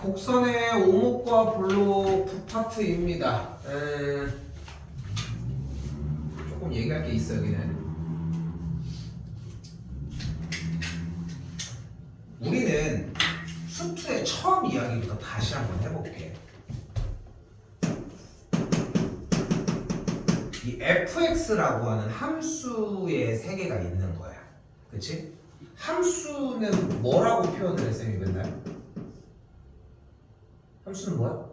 곡선의 오목과 볼록 부파트입니다. 조금 얘기할 게 있어요, 여기는. 우리는 수투의 처음 이야기부터 다시 한번 해볼게. 이 fx라고 하는 함수의 세계가 있는 거야. 그치? 함수는 뭐라고 표현을 했어요, 맨날? 함수는 뭐야?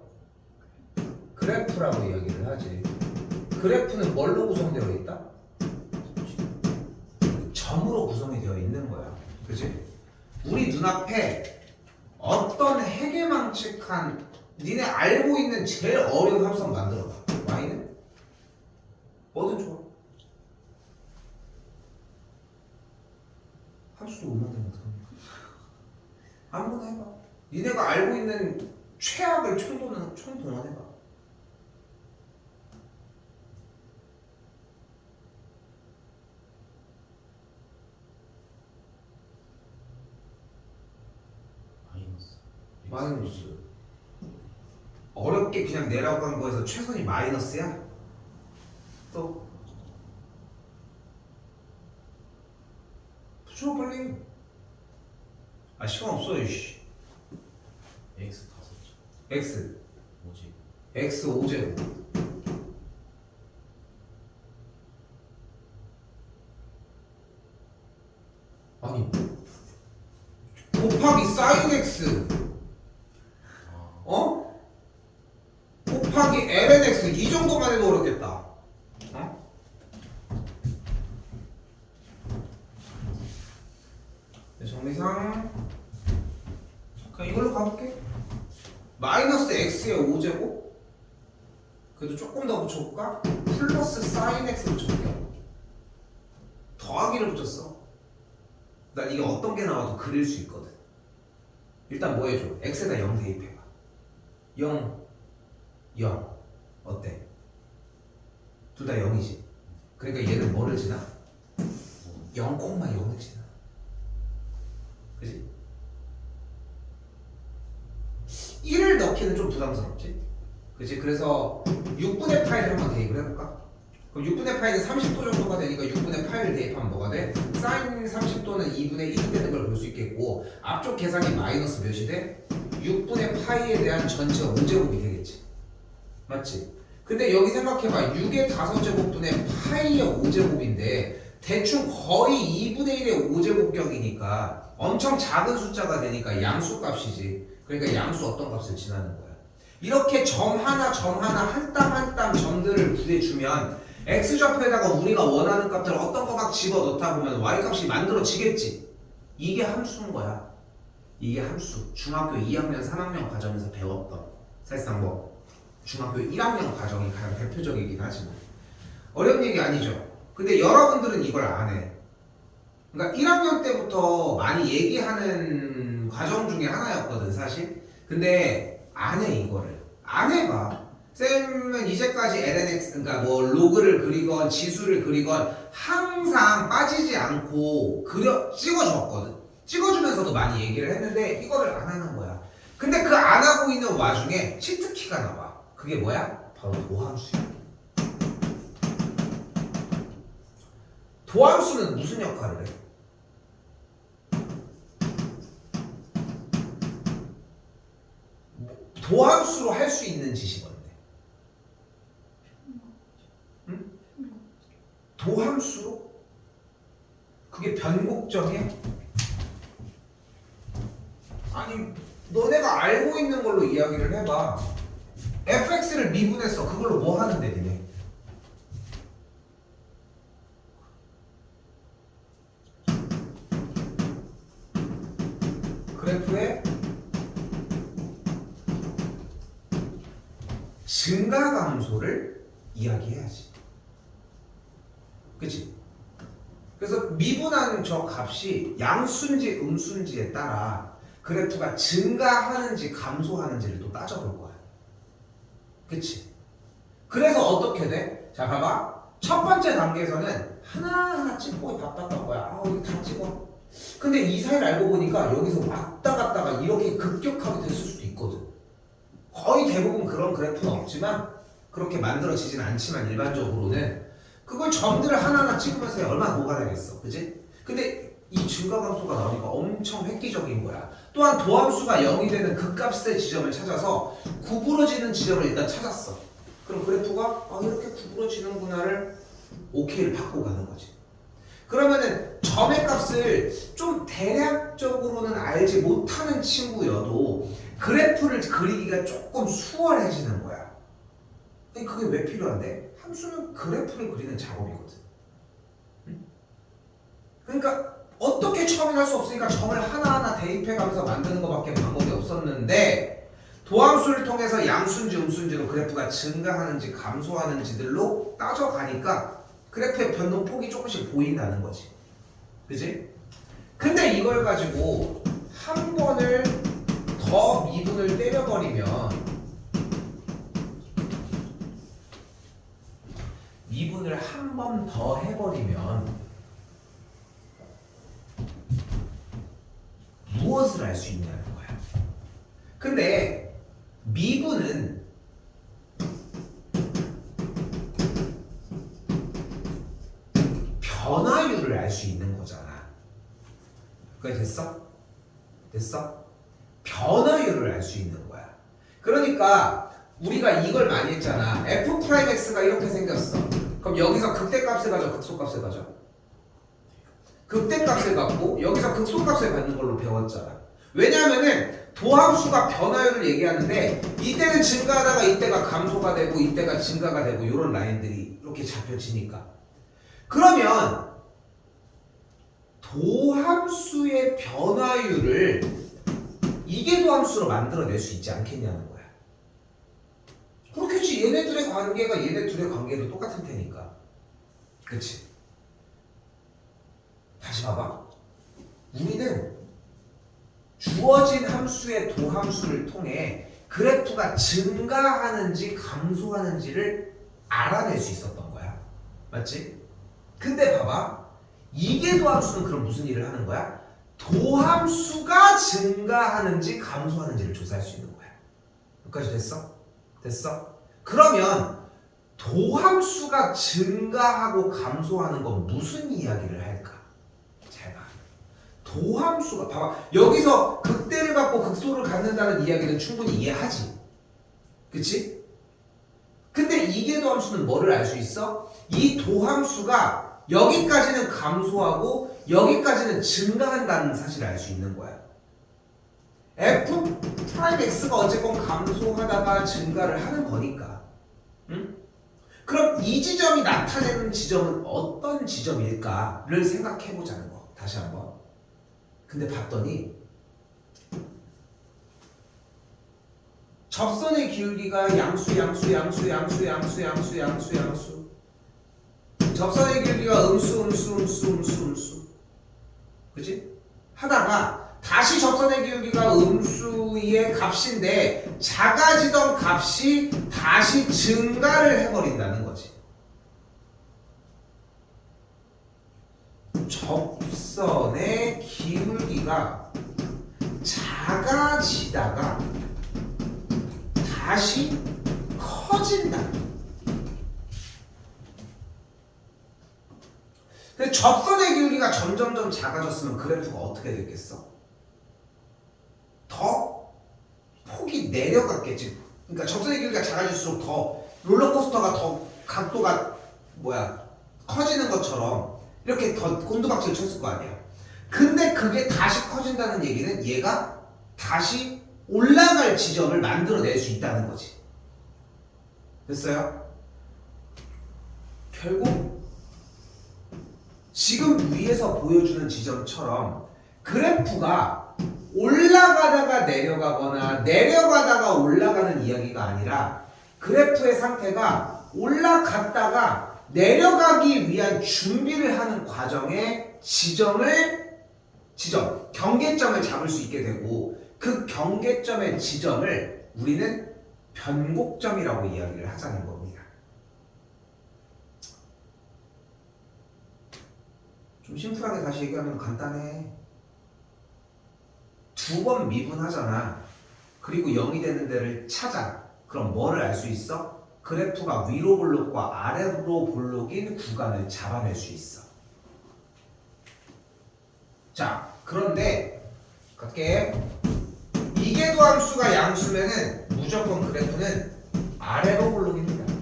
그래프라고 이야기를 하지. 그래프는 뭘로 구성되어 있다? 점으로 구성이 되어 있는 거야. 그치? 우리 눈앞에 어떤 해괴망측한 니네 알고 있는 제일 어려운 함수 한번 만들어봐. y는? 뭐든 좋아. 함수도 못 만들면 어떡합니까? 아무거나 해봐. 니네가 알고 있는 최악을 총동원해봐. 마이너스. 어렵게 그냥 내라고 한 거에서 최선이 마이너스야? 또 붙여 빨리. 아 시간 없어 이씨. x 다섯죠. x 뭐지? x 5제곱 아니 곱하기 sin x 어? 곱하기 ln x 이 정도만 해도 어렵겠다. 어? 네, 정리상 그냥 이걸로 가볼게. 마이너스 x의 5제곱 그래도 조금 더 붙여볼까? 플러스 sin x 붙여볼게. 더하기를 붙였어. 난 이게 어떤 게 나와도 그릴 수 있거든. 일단 뭐 해줘? x에다 0 대입해봐. 0 0 어때? 둘 다 0이지. 그러니까 얘는 뭐를 지나? 0,0을 지나. 그치? 1을 넣기는 좀 부담스럽지? 그치? 그래서 6분의 8을 한번 대입을 해볼까? 그럼 6분의 파이는 30도 정도가 되니까 6분의 8을 대입하면 뭐가 돼? 사인 30도는 2분의 1이 되는 걸 볼 수 있겠고 앞쪽 계산이 마이너스 몇이 돼? 6분의 파이에 대한 전체가 5제곱이 되겠지. 맞지? 근데 여기 생각해봐. 6의 5제곱분의 파이의 5제곱인데 대충 거의 2분의 1의 5제곱격이니까 엄청 작은 숫자가 되니까 양수값이지. 그러니까 양수 어떤 값을 지나는 거야. 이렇게 점 하나 한 땀 한 땀 점들을 구해주면 x좌표에다가 우리가 원하는 값들 어떤 거 막 집어넣다 보면 y값이 만들어지겠지. 이게 함수인 거야. 이게 함수. 중학교 2학년 3학년 과정에서 배웠던 사실상 뭐 중학교 1학년 과정이 가장 대표적이긴 하지만 어려운 얘기 아니죠. 근데 여러분들은 이걸 안 해. 그러니까 1학년 때부터 많이 얘기하는 과정 중에 하나였거든 사실. 근데 안 해. 이거를 안 해봐. 쌤은 이제까지 lnx 그러니까 뭐 로그를 그리건 지수를 그리건 항상 빠지지 않고 찍어줬거든. 찍어주면서도 많이 얘기를 했는데 이거를 안 하는 거야. 근데 그 안 하고 있는 와중에 치트키가 나와. 그게 뭐야? 바로 도함수야. 도함수는 무슨 역할을 해? 도함수로 할 수 있는 짓이 뭔데? 응? 도함수로? 그게 변곡점이야? 아니 너네가 알고 있는 걸로 이야기를 해봐. fx를 미분했어. 그걸로 뭐 하는데 니네? 그래프에 증가감소를 이야기해야지. 그치? 그래서 미분한 저 값이 양수인지 음수인지에 따라 그래프가 증가하는지 감소하는지를 또 따져볼 거야. 그치? 그래서 어떻게 돼? 자 봐봐. 첫 번째 단계에서는 하나하나 찍고 바빴던 거야. 이거 다 찍어. 근데 이 사이를 알고 보니까 여기서 왔다 갔다가 이렇게 급격하게 됐을 수도 있거든. 거의 대부분 그런 그래프는 없지만 그렇게 만들어지진 않지만 일반적으로는 그걸 점들을 하나하나 찍으면서 얼마나 녹아내겠어, 그지? 근데 이 증가함수가 나오니까 엄청 획기적인 거야. 또한 도함수가 0이 되는 극값의 지점을 찾아서 구부러지는 지점을 일단 찾았어. 그럼 그래프가 이렇게 구부러지는구나를 OK를 받고 가는 거지. 그러면은 점의 값을 좀 대략적으로는 알지 못하는 친구여도 그래프를 그리기가 조금 수월해지는 거야. 그게 왜 필요한데? 함수는 그래프를 그리는 작업이거든. 응? 그러니까 어떻게 처음엔 할 수 없으니까 점을 하나하나 대입해가면서 만드는 것밖에 방법이 없었는데 도함수를 통해서 양수인지 음수인지로 그래프가 증가하는지 감소하는지들로 따져가니까 그래프의 변동폭이 조금씩 보인다는 거지. 그지? 근데 이걸 가지고 한 번을 더 미분을 때려버리면 미분을 한 번 더 해버리면 무엇을 알 수 있냐는 거야. 근데 미분은 변화율을 알 수 있는 거잖아. 그게 됐어? 됐어? 변화율을 알 수 있는 거야. 그러니까 우리가 이걸 많이 했잖아. f'x가 이렇게 생겼어. 그럼 여기서 극대값을 가져, 극소값을 가져? 극대값을 갖고 여기서 극소값을 갖는 걸로 배웠잖아. 왜냐하면은 도함수가 변화율을 얘기하는데 이때는 증가하다가 이때가 감소가 되고 이때가 증가가 되고 이런 라인들이 이렇게 잡혀지니까. 그러면 도함수의 변화율을 이계 도함수로 만들어낼 수 있지 않겠냐는 거야. 그렇겠지. 얘네들의 관계가 얘네 둘의 관계도 똑같을 테니까. 그치? 다시 봐봐. 우리는 주어진 함수의 도함수를 통해 그래프가 증가하는지 감소하는지를 알아낼 수 있었던 거야. 맞지? 근데 봐봐. 이계 도함수는 그럼 무슨 일을 하는 거야? 도함수가 증가하는지 감소하는지를 조사할 수 있는 거야. 여기까지 됐어? 됐어? 그러면 도함수가 증가하고 감소하는 건 무슨 이야기를 할까? 잘 봐. 도함수가 봐봐. 여기서 극대를 갖고 극소를 갖는다는 이야기는 충분히 이해하지. 그치? 근데 이계 도함수는 뭐를 알 수 있어? 이 도함수가 여기까지는 감소하고 여기까지는 증가한다는 사실을 알 수 있는 거야. f'x가 어쨌건 감소하다가 증가를 하는 거니까. 응? 그럼 이 지점이 나타내는 지점은 어떤 지점일까를 생각해보자는 거. 다시 한번. 근데 봤더니 접선의 기울기가 양수 접선의 기울기가 음수 그치? 하다가 다시 접선의 기울기가 음수의 값인데 작아지던 값이 다시 증가를 해버린다는 거지. 접선의 기울기가 작아지다가 다시 커진다. 근데 접선의 기울기가 점점점 작아졌으면 그래프가 어떻게 됐겠어? 더 폭이 내려갔겠지. 그러니까 접선의 기울기가 작아질수록 더 롤러코스터가 더 각도가 커지는 것처럼 이렇게 더 곤두박질을 쳤을 거 아니야. 근데 그게 다시 커진다는 얘기는 얘가 다시 올라갈 지점을 만들어낼 수 있다는 거지. 됐어요? 결국 지금 위에서 보여주는 지점처럼 그래프가 올라가다가 내려가거나 내려가다가 올라가는 이야기가 아니라 그래프의 상태가 올라갔다가 내려가기 위한 준비를 하는 과정에 경계점을 잡을 수 있게 되고 그 경계점의 지점을 우리는 변곡점이라고 이야기를 하자는 겁니다. 좀 심플하게 다시 얘기하면 간단해. 두 번 미분하잖아. 그리고 0이 되는 데를 찾아. 그럼 뭐를 알 수 있어? 그래프가 위로 볼록과 아래로 볼록인 구간을 잡아낼 수 있어. 자, 그런데 갈게. 이계도 함수가 양수면은 무조건 그래프는 아래로 볼록입니다.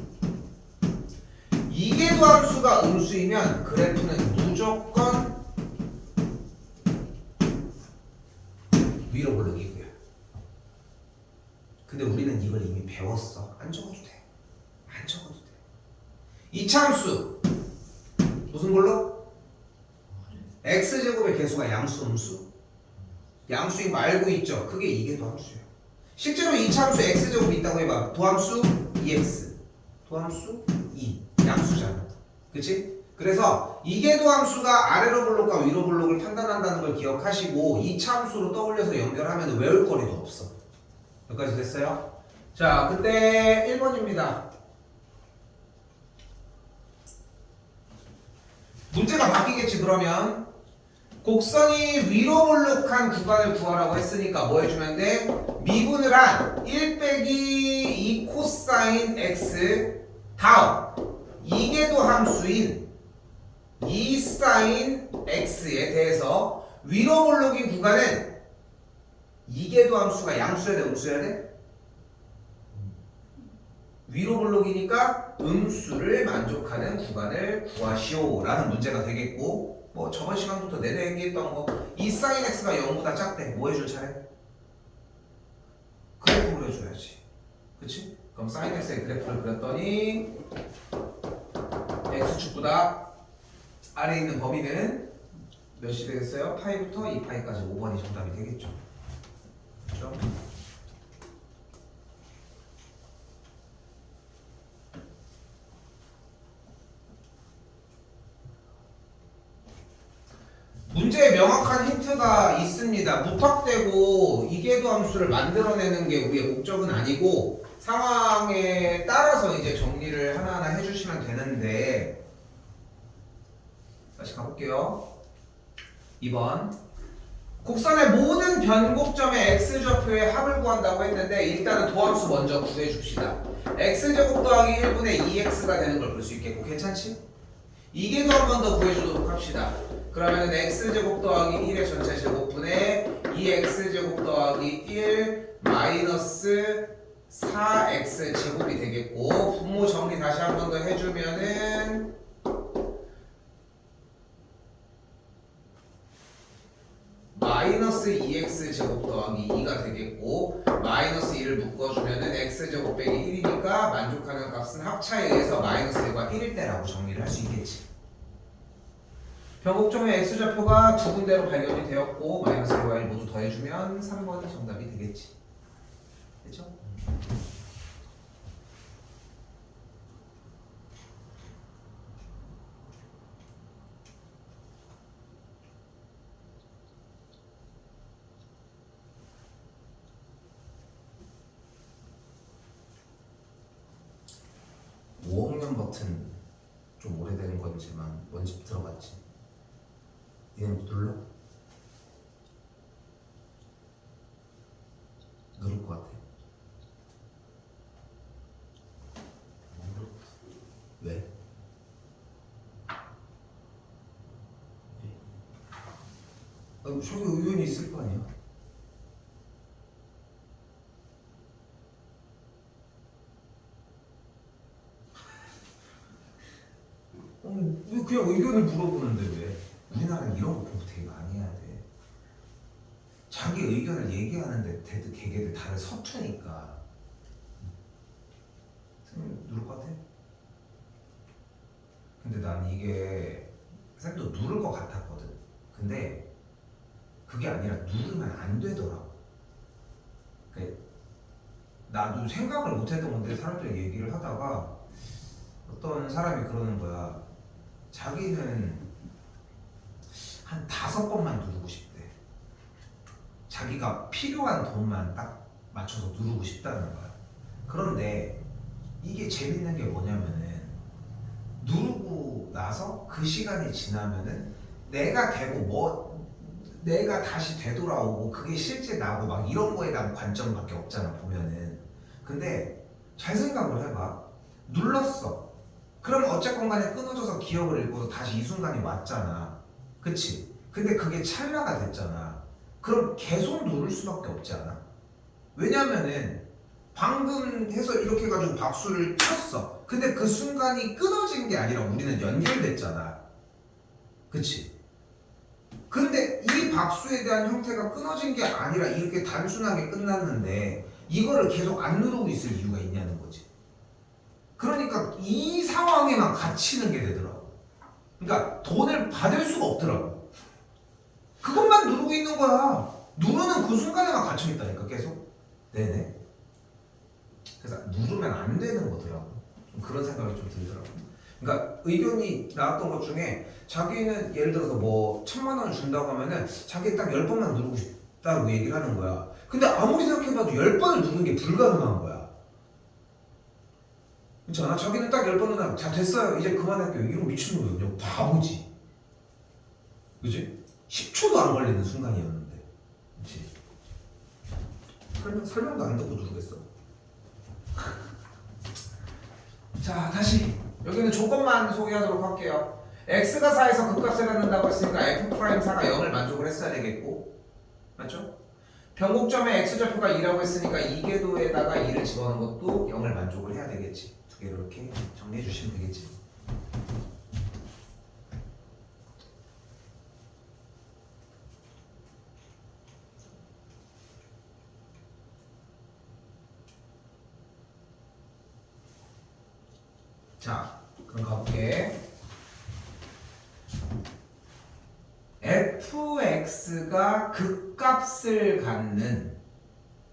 이계도 함수가 음수이면 그래프는 무조건 위로 볼록이고요. 근데 우리는 이걸 이미 배웠어. 안 적어도 돼. 안 적어도 돼. 이차함수 무슨 볼록? x제곱의 개수가 양수, 음수? 양수인 거 알고 있죠? 그게 이계도 함수예요. 실제로 이차함수 x제곱이 있다고 해봐. 도함수 2x, 도함수 2, 양수잖아. 그치? 그래서 이계도 함수가 아래로 볼록과 위로 볼록을 판단한다는 걸 기억하시고 이차함수로 떠올려서 연결하면 외울 거리도 없어. 여기까지 됐어요? 자, 그때 1번입니다. 문제가 바뀌겠지. 그러면 곡선이 위로 볼록한 구간을 구하라고 했으니까 뭐 해주면 돼? 미분을 한 1 빼기 2 코사인 x 다음 이계도 함수인 2 사인 x에 대해서 위로 볼록인 구간은 이계도 함수가 양수여야 돼, 음수여야 돼? 위로 볼록이니까 음수를 만족하는 구간을 구하시오 라는 문제가 되겠고, 뭐 저번 시간부터 내내 얘기했던 거 2 사인 x가 0보다 작대. 뭐 해줄 차례? 그래프 그려줘야지. 그치? 그럼 사인 x의 그래프를 그렸더니 x축보다 아래에 있는 범위는 몇이 되겠어요? 파이부터 2파이까지 5번이 정답이 되겠죠. 그렇죠? 문제에 명확한 힌트가 있습니다. 무턱대고 이계도 함수를 만들어내는 게 우리의 목적은 아니고 상황에 따라서 이제 정리를 하나하나 해주시면 되는데, 다시 가볼게요. 2번 곡선의 모든 변곡점의 x좌표의 합을 구한다고 했는데 일단은 도함수 먼저 구해줍시다. x제곱 더하기 1분의 2x가 되는 걸 볼 수 있겠고 괜찮지? 이계도 한 번 더 구해주도록 합시다. 그러면은 x제곱 더하기 1의 전체 제곱분의 2x제곱 더하기 1 마이너스 4x 제곱이 되겠고, 분모 정리 다시 한 번 더 해주면은 마이너스 2x 제곱 더하기 2가 되겠고, 마이너스 2를 묶어주면은 x제곱 빼기 1이니까 만족하는 값은 합차에 의해서 마이너스 1과 1일 때라고 정리를 할 수 있겠지. 변곡점의 x좌표가 두 군데로 발견이 되었고 마이너스 1과 1 모두 더해주면 3번이 정답이 되겠지. 됐죠? (5학년) 버튼 좀 오래된 건지만 뭔지 들어봤지? 얘는 눌러? 누를 것 같아. 왜? 아니, 저기 의견이 있을 거 아니야? 왜 그냥 의견을 물어보는데 왜? 우리나라는 이런 거 공부 되게 많이 해야 돼. 자기 의견을 얘기하는데 걔들 개개들 다들 서투니까. 선생님 누를 것 같아? 근데 난 이게 선생님도 누를 것 같았거든. 근데 그게 아니라 누르면 안 되더라고. 나도 생각을 못 했던 건데 사람들이 얘기를 하다가 어떤 사람이 그러는 거야. 자기는 한 5번만 누르고 싶대. 자기가 필요한 돈만 딱 맞춰서 누르고 싶다는 거야. 그런데 이게 재밌는 게 뭐냐면은 누르고 나서 그 시간이 지나면은 내가 되고 뭐 내가 다시 되돌아오고 그게 실제 나고 막 이런 거에 대한 관점밖에 없잖아 보면은. 근데 잘 생각을 해봐. 눌렀어. 그럼 어쨌건 간에 끊어져서 기억을 잃고 다시 이 순간이 왔잖아. 그치? 근데 그게 찰나가 됐잖아. 그럼 계속 누를 수밖에 없지 않아? 왜냐면은 방금 해서 이렇게 해가지고 박수를 쳤어. 근데 그 순간이 끊어진 게 아니라 우리는 연결됐잖아. 그치? 근데 이 박수에 대한 형태가 끊어진 게 아니라 이렇게 단순하게 끝났는데 이거를 계속 안 누르고 있을 이유가 있냐는 거지. 그러니까 이 상황에만 갇히는 게 되더라고. 그러니까 돈을 받을 수가 없더라고. 그것만 누르고 있는 거야. 누르는 그 순간에만 갇혀있다니까 계속. 네네. 그래서 누르면 안 되는 거더라고. 좀 그런 생각이 좀 들더라고. 그러니까 의견이 나왔던 것 중에 자기는 예를 들어서 뭐 1,000만 원을 준다고 하면은 자기 딱 10번만 누르고 싶다고 얘기를 하는 거야. 근데 아무리 생각해봐도 10번을 누르는 게 불가능한 거야. 그렇잖아. 자기는 딱 10번 누르면 자 됐어요. 이제 그만할게요. 이런 미친놈이야. 바보지. 그지? 10초도 안 걸리는 순간이었는데. 그치? 설명도 안 듣고 누르겠어. 자 다시 여기는 조건만 소개하도록 할게요. x가 4에서 극값을 갖는다고 했으니까 f'4가 0을 만족을 했어야 되겠고 맞죠? 변곡점에 x좌표가 2라고 했으니까 이계도에다가 2를 집어넣은 것도 0을 만족을 해야 되겠지. 두 개로 이렇게 정리해 주시면 되겠지. 자 그럼 가볼게. fx가 극값을 갖는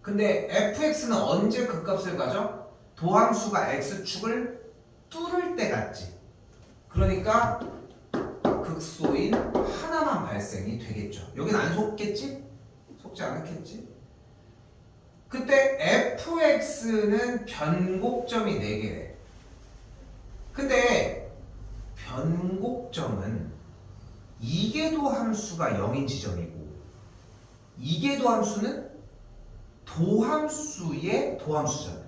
근데 fx는 언제 극값을 가져? 도함수가 x축을 뚫을 때 갖지. 그러니까 극소인 하나만 발생이 되겠죠. 여기는 안 속겠지? 속지 않겠지? 그때 fx는 변곡점이 4개래. 근데 변곡점은 이계도 함수가 0인 지점이고 이계도 함수는 도함수의 도함수잖아.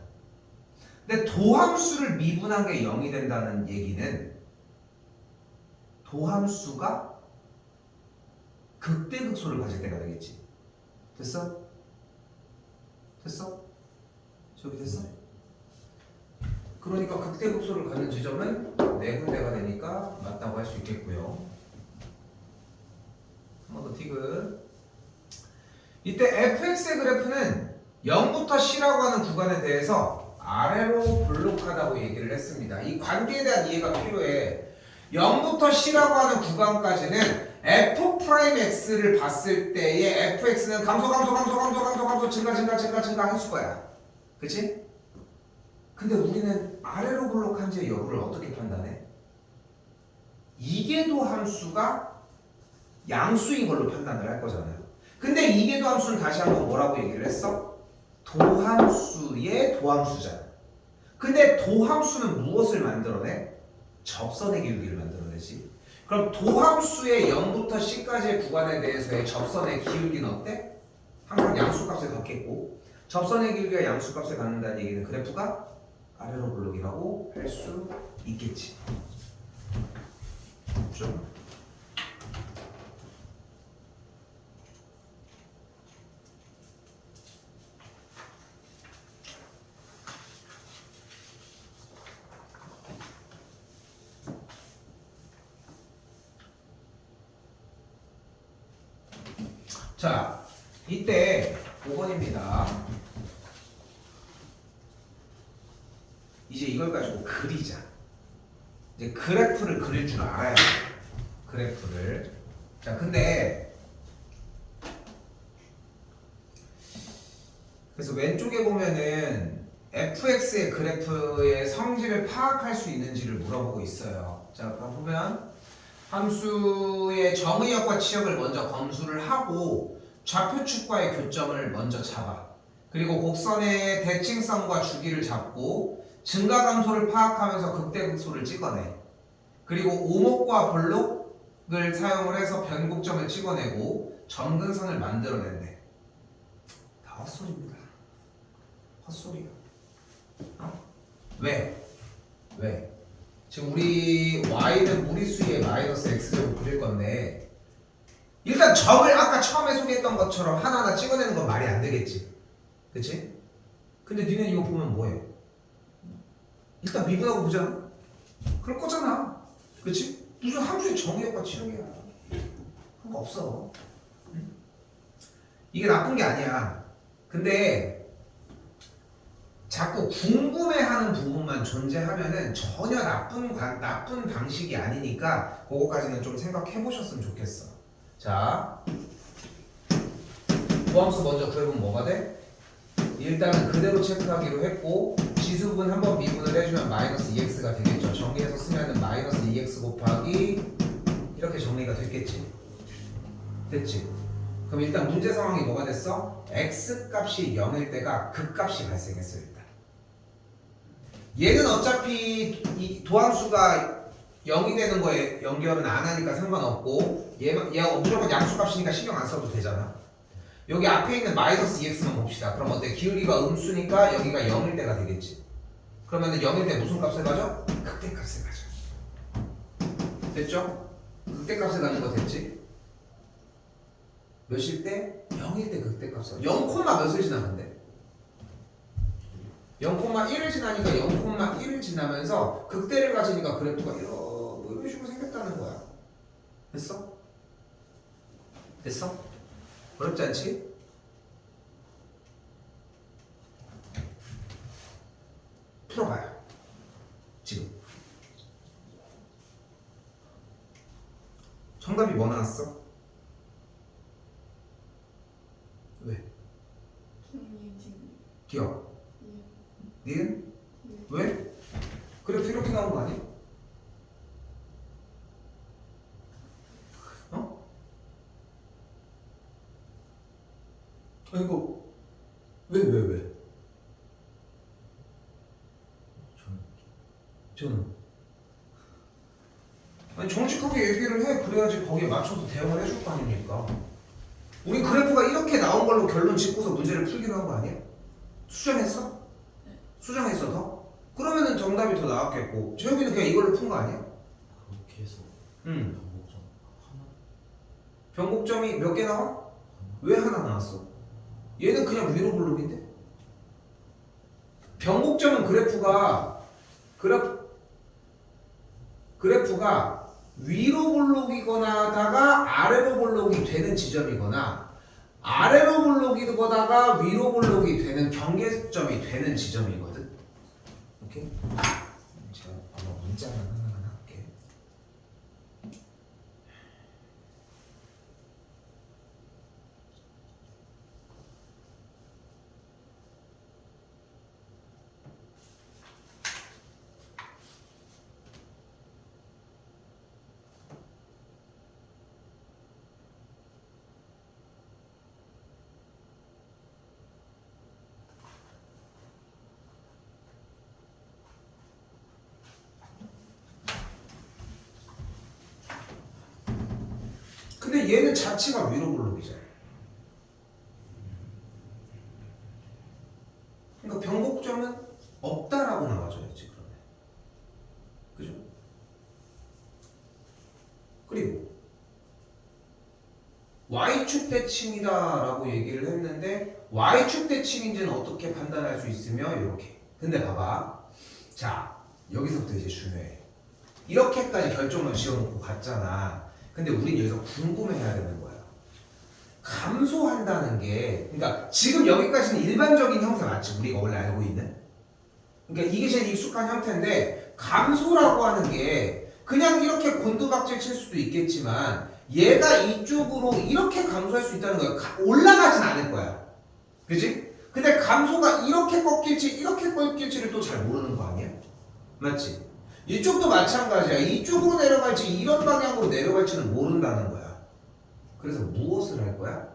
근데 도함수를 미분한 게 0이 된다는 얘기는 도함수가 극대극소를 가질 때가 되겠지. 됐어? 됐어? 저기 됐어? 그러니까 극대극소를 갖는 지점은 4군데가 되니까 맞다고 할 수 있겠고요. 한 번 더 티그. 이때 fx의 그래프는 0부터 c라고 하는 구간에 대해서 아래로 블록하다고 얘기를 했습니다. 이 관계에 대한 이해가 필요해. 0부터 c라고 하는 구간까지는 f'x를 봤을 때의 fx는 감소 증가 할 거야. 그치? 근데 우리는 아래로 블록한지의 여부를 어떻게 판단해? 이계도 함수가 양수인 걸로 판단을 할 거잖아요. 근데 이계도 함수는 다시 한번 뭐라고 얘기를 했어? 도함수의 도함수잖아. 근데 도함수는 무엇을 만들어내? 접선의 기울기를 만들어내지. 그럼 도함수의 0부터 c까지의 구간에 대해서의 접선의 기울기는 어때? 항상 양수값을 갖겠고 접선의 기울기가 양수값을 갖는다는 얘기는 그래프가 아래로 블록이라고 할 수 있겠지. 그렇죠? 자, 이때 5번입니다. 이제 이걸 가지고 그리자. 이제 그래프를 그릴 줄 알아야 돼. 그래프를. 자, 근데 그래서 왼쪽에 보면은 fx의 그래프의 성질을 파악할 수 있는지를 물어보고 있어요. 자, 보면 함수의 정의역과 치역을 먼저 검수를 하고 좌표축과의 교점을 먼저 잡아. 그리고 곡선의 대칭성과 주기를 잡고 증가감소를 파악하면서 극대극소를 찍어내. 그리고 오목과 블록을 사용을 해서 변곡점을 찍어내고 점근선을 만들어낸대. 다 헛소리입니다. 헛소리야. 어? 왜? 지금 우리 y는 무리수의 마이너스 x제곱 그릴 건데 일단 점을 아까 처음에 소개했던 것처럼 하나하나 찍어내는 건 말이 안 되겠지. 그치? 근데 니네 이거 보면 뭐해? 일단 미분하고 보잖아. 그럴 거잖아. 그치? 무슨 함수의 정의역과 치역이야. 그런 거 없어. 응? 이게 나쁜 게 아니야. 근데 자꾸 궁금해하는 부분만 존재하면은 전혀 나쁜 방식이 아니니까 그거까지는 좀 생각해 보셨으면 좋겠어. 자, 보함수 먼저 구해보면 뭐가 돼? 일단은 그대로 체크하기로 했고 지수분 한번 미분을 해주면 마이너스 2x가 되겠죠. 정리해서 쓰면은 마이너스 2x 곱하기 이렇게 정리가 됐겠지. 됐지? 그럼 일단 문제 상황이 뭐가 됐어? x 값이 0일 때가 극값이 발생했어. 일단 얘는 어차피 이 도함수가 0이 되는 거에 연결은 안 하니까 상관없고 얘가 무조건 양수값이니까 신경 안 써도 되잖아. 여기 앞에 있는 마이너스 2x만 봅시다. 그럼 어때? 기울기가 음수니까 여기가 0일 때가 되겠지. 그러면은 0일 때 무슨 값을 가져? 극대값을 가져. 됐죠? 극대값을 가는 거 됐지? 몇일 때? 0일 때 극대값을 0, 몇을 지나는데? 0,1을 지나니까 0,1을 지나면서 극대를 가지니까 그래프가 이런 식으로 생겼다는 거야. 됐어? 됐어? 어렵지 않지? 풀어봐요. 지금 정답이 뭐 나왔어? 왜? 기억. 니은? 왜? 그래프 이렇게 나온 거 아니야? 어? 이거 왜? 저는 아니 정직하게 얘기를 해. 그래야지 거기에 맞춰서 대응을 해줄 거 아닙니까? 우리 그래프가 이렇게 나온 걸로 결론 짓고서 문제를 풀기로 한 거 아니야? 수정했어? 수정했어 더? 그러면은 정답이 더 나왔겠고 재혁이는 그냥 이걸로 푼 거 아니야? 그렇게 해서 응. 변곡점 하나? 변곡점이 몇 개 나와? 왜 하나 나왔어? 얘는 그냥 위로 볼록인데? 변곡점은 그래프가 위로 볼록이거나다가 아래로 볼록이 되는 지점이거나 아래로 볼록이거다가 위로 볼록이 되는 경계점이 되는 지점이거든. 오케이? 제가 아마 문자만 하나만 할게. 근데 얘는 자체가 위로 볼록이잖아. 그러니까 변곡점은 없다라고 나와줘야지 그러면. 그죠? 그리고 Y축 대칭이다라고 얘기를 했는데 Y축 대칭인지는 어떻게 판단할 수 있으며 이렇게. 근데 봐봐. 자, 여기서부터 이제 중요해. 이렇게까지 결정을 지어놓고 갔잖아. 근데 우린 여기서 궁금해해야 되는 거야. 감소한다는 게, 그러니까 지금 여기까지는 일반적인 형태 맞지? 우리가 원래 알고 있는. 그러니까 이게 제일 익숙한 형태인데 감소라고 하는 게 그냥 이렇게 곤두박질 칠 수도 있겠지만 얘가 이쪽으로 이렇게 감소할 수 있다는 거야. 올라가진 않을 거야. 그지? 근데 감소가 이렇게 꺾일지 이렇게 꺾일지를 또 잘 모르는 거 아니야? 맞지? 이쪽도 마찬가지야. 이쪽으로 내려갈지 이런 방향으로 내려갈지는 모른다는 거야. 그래서 무엇을 할 거야?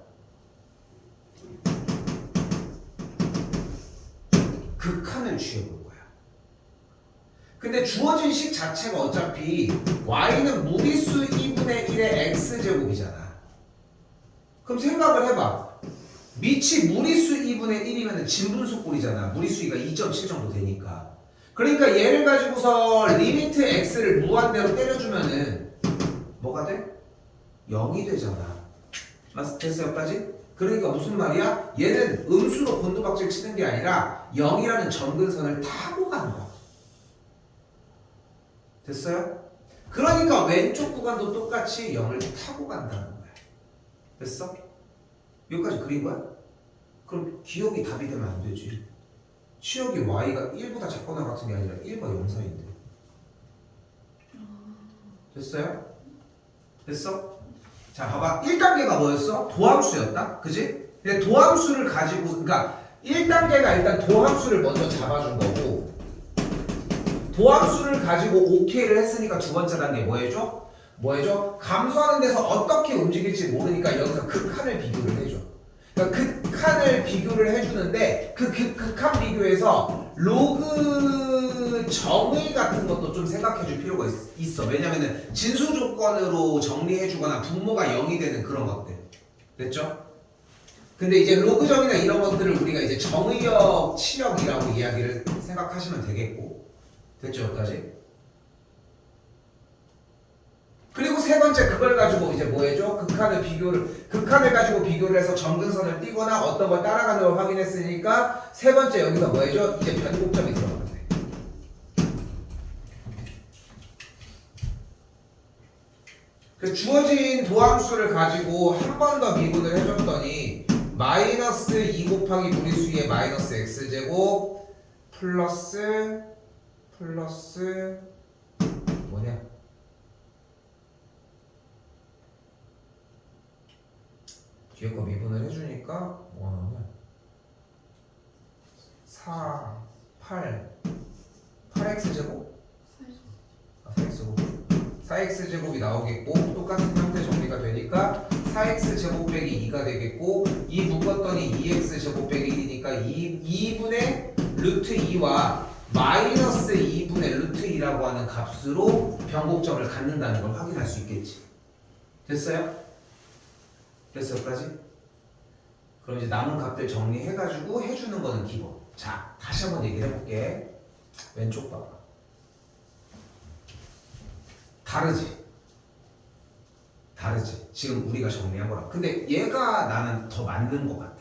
극한을 취해볼 거야. 근데 주어진 식 자체가 어차피 y는 무리수 2분의 1의 x제곱이잖아. 그럼 생각을 해봐. 밑이 무리수 2분의 1이면 진분수꼴이잖아. 무리수가 2.7 정도 되니까. 그러니까 얘를 가지고서 리미트 x를 무한대로 때려주면은 뭐가 돼? 0이 되잖아. 됐어 여기까지? 그러니까 무슨 말이야? 얘는 음수로 곤두박질 치는 게 아니라 0이라는 점근선을 타고 가는 거야. 됐어요? 그러니까 왼쪽 구간도 똑같이 0을 타고 간다는 거야. 됐어? 여기까지 그린 거야? 그럼 기억이 답이 되면 안 되지. 치역이 y가 1보다 작거나 같은 게 아니라 1과 0 사이인데. 됐어요? 됐어? 자 봐봐. 1단계가 뭐였어? 도함수였다? 그지? 근데 도함수를 가지고 그러니까 1단계가 일단 도함수를 먼저 잡아준 거고 도함수를 가지고 OK를 했으니까 두 번째 단계 뭐 해줘? 뭐 해줘? 감소하는 데서 어떻게 움직일지 모르니까 여기서 극한을 비교를 해줘. 그러니까 극한을 비교를 해주는데 그 극한 비교에서 로그 정의 같은 것도 좀 생각해 줄 필요가 있어. 왜냐면은 진수 조건으로 정리해 주거나 분모가 0이 되는 그런 것들. 됐죠? 근데 이제 로그 정의나 이런 것들을 우리가 이제 정의역, 치역이라고 이야기를 생각하시면 되겠고. 됐죠? 여기까지? 그리고 세 번째 그걸 가지고 이제 뭐 해줘? 극한을 가지고 비교를 해서 점근선을 띄거나 어떤 걸 따라가는 걸 확인했으니까 세 번째 여기서 뭐 해줘? 이제 변곡점이 들어가면 돼. 그 주어진 도함수를 가지고 한 번 더 미분을 해줬더니 마이너스 2 곱하기 무리수의 마이너스 x제곱 플러스 뭐냐? 뒤에 거 미분을 해주니까 뭐가 나오냐? 8x제곱? 4x제곱이 나오겠고 똑같은 형태 정리가 되니까 4x제곱 빼기 2가 되겠고 2 묶었더니 2x제곱 빼기 1이니까 2분의 루트 2와 마이너스 2분의 루트 2라고 하는 값으로 변곡점을 갖는다는 걸 확인할 수 있겠지. 됐어요? 됐어 여기까지? 그럼 이제 남은 값들 정리해가지고 해주는 거는 기본. 자 다시 한번 얘기를 해볼게. 왼쪽 봐봐. 다르지? 지금 우리가 정리한 거랑. 근데 얘가 나는 더 맞는 것 같아.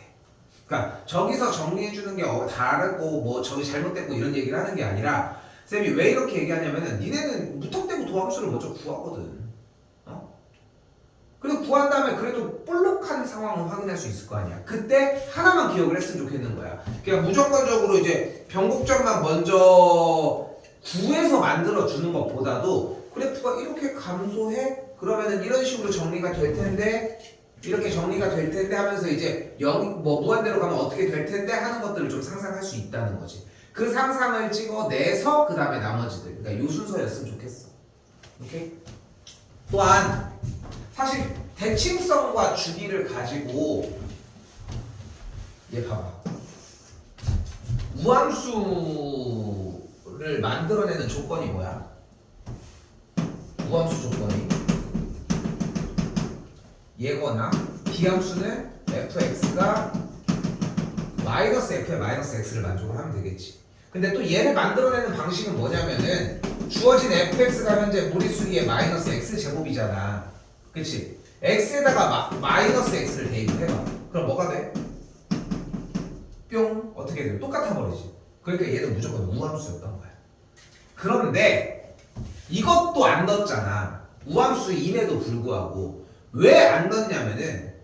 그러니까 저기서 정리해주는 게 다르고 뭐 저기 잘못됐고 이런 얘기를 하는 게 아니라 쌤이 왜 이렇게 얘기하냐면은 니네는 무턱대고 도함수를 먼저 구하거든. 그리고 구한 다음에 그래도 볼록한 상황을 확인할 수 있을 거 아니야. 그때 하나만 기억을 했으면 좋겠는 거야. 그냥 무조건적으로 이제 변곡점만 먼저 구해서 만들어 주는 것보다도 그래프가 이렇게 감소해? 그러면은 이런 식으로 정리가 될 텐데 이렇게 정리가 될 텐데 하면서 이제 뭐 무한대로 가면 어떻게 될 텐데 하는 것들을 좀 상상할 수 있다는 거지. 그 상상을 찍어내서 그 다음에 나머지들. 그러니까 요 순서였으면 좋겠어. 오케이? 또한 사실 대칭성과 주기를 가지고 얘 봐봐. 우함수를 만들어내는 조건이 뭐야? 우함수 조건이 얘거나 비함수는 fx가 마이너스 f에 마이너스 x를 만족을 하면 되겠지. 근데 또 얘를 만들어내는 방식은 뭐냐면은 주어진 fx가 현재 무리수기의 마이너스 x제곱이잖아. 그치? x에다가 마이너스 x를 대입해봐. 그럼 뭐가 돼? 뿅 어떻게 돼? 똑같아 버리지. 그러니까 얘는 무조건 우함수였던 거야. 그런데 이것도 안 넣었잖아. 우함수임에도 불구하고. 왜 안 넣냐면은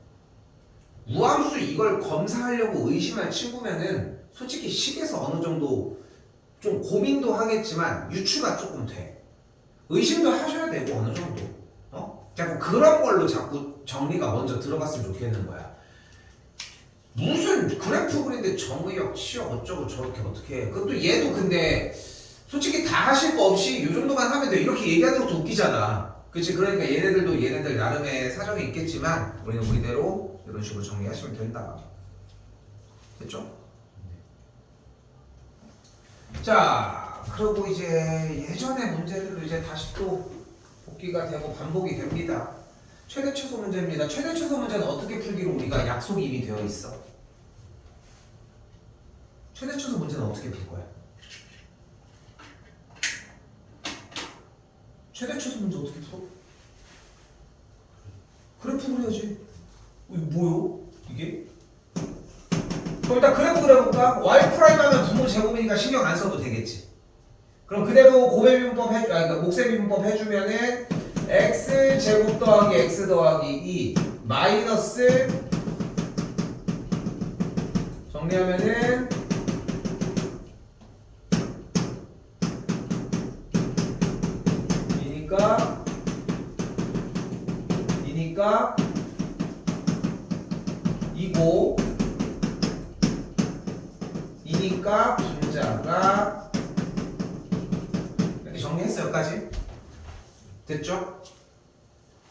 우함수 이걸 검사하려고 의심할 친구면은 솔직히 식에서 어느 정도 좀 고민도 하겠지만 유추가 조금 돼. 의심도 하셔야 되고 어느 정도. 자꾸 그런 걸로 자꾸 정리가 먼저 들어갔으면 좋겠는 거야. 무슨 그래프 그린데 정의역, 치역 어쩌고 저렇게 어떻게 해. 그것도 얘도 근데 솔직히 다 하실 거 없이 이 정도만 하면 돼. 이렇게 얘기하는 것도 웃기잖아. 그치? 그러니까 얘네들도 얘네들 나름의 사정이 있겠지만 우리는 우리대로 이런 식으로 정리하시면 된다. 됐죠? 자, 그리고 이제 예전의 문제들도 이제 다시 또 복귀가 되고 반복이 됩니다. 최대 최소 문제입니다. 최대 최소 문제는 어떻게 풀기로 우리가 약속이 이미 되어 있어. 최대 최소 문제는 어떻게 풀 거야? 최대 최소 문제 어떻게 풀어? 그래프 그려야지. 이게 뭐요? 이게? 그럼 일단 그래프 그려볼까? y 프라임 하면 분모 제곱이니까 신경 안 써도 되겠지. 그럼 그대로 고배비문법 해주, 그러니까 목세비문법 해주면은 x 제곱 더하기 x 더하기 2 마이너스 정리하면은 이니까 이고 이니까 분자가 이렇게 정리했어요. 여기까지 됐죠?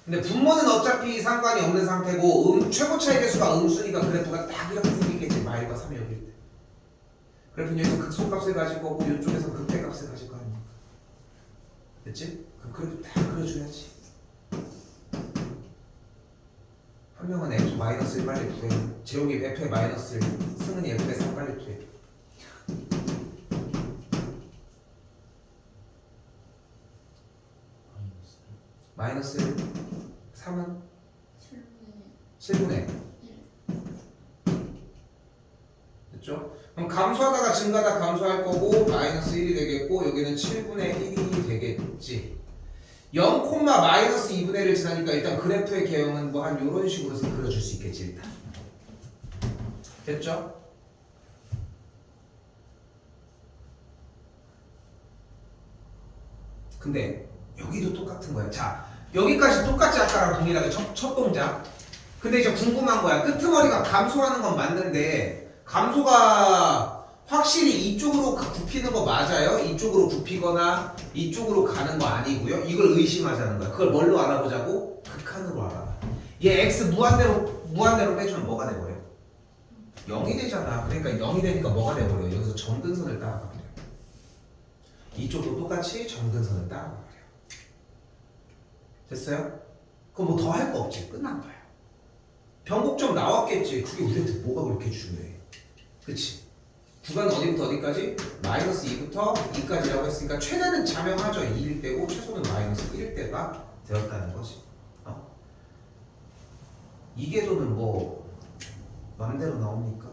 근데 분모는 어차피 상관이 없는 상태고 최고 차이 계수가 음수니까 그래프가 딱 이렇게 생기겠지. 마일과 3이 여길 때 그래프는 여기서 극소값을 가질 거고 이쪽에서 극대값을 가질 거 아닙니까? 됐지? 그럼 그래프 다 그려줘야지. 한 명은 F-1 빨리 구해. 재욱이 F의 마이너스 1, 승은이 F의 3 빨리 구해. 마이너스 1, 3은? 7분의 1. 됐죠? 그럼 감소하다가 증가하다 감소할 거고 마이너스 1이 되겠고 여기는 7분의 1이 되겠지. 0, 마이너스 2분의 1을 지나니까 일단 그래프의 개형은 뭐 한 요런 식으로 그려줄 수 있겠지 일단. 됐죠? 근데 여기도 똑같은 거야. 자, 여기까지 똑같이 아까랑 동일하게 첫 동작. 근데 이제 궁금한 거야. 끄트머리가 감소하는 건 맞는데 감소가 확실히 이쪽으로 굽히는 거 맞아요? 이쪽으로 굽히거나 이쪽으로 가는 거 아니고요? 이걸 의심하자는 거야. 그걸 뭘로 알아보자고? 극한으로 알아. 얘 x 무한대로 빼주면 뭐가 돼버려? 0이 되잖아. 그러니까 0이 되니까 뭐가 돼버려? 여기서 점근선을 따라가버려. 이쪽도 똑같이 점근선을 따라가버려. 됐어요? 그럼 뭐 더 할 거 없지. 끝난 거야. 변곡점 나왔겠지. 그게 우리한테 뭐가 그렇게 중요해? 그치? 구간은 어디부터 어디까지? 마이너스 2부터 2까지라고 했으니까 최대는 자명하죠. 2일 때고 최소는 마이너스 1일 때가 되었다는 거지. 이계도는 뭐 맘대로 나옵니까?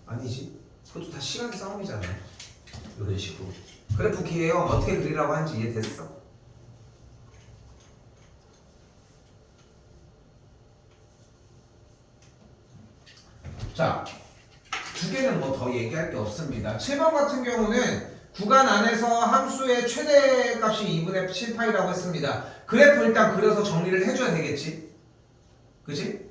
아니지. 그것도 다 시간 싸움이잖아. 이런 식으로. 그래프 기회형 어떻게 그리라고 하는지 이해됐어? 자, 두 개는 뭐 더 얘기할 게 없습니다. 7번 같은 경우는 구간 안에서 함수의 최대값이 2분의 7파이라고 했습니다. 그래프 일단 그려서 정리를 해줘야 되겠지? 그지?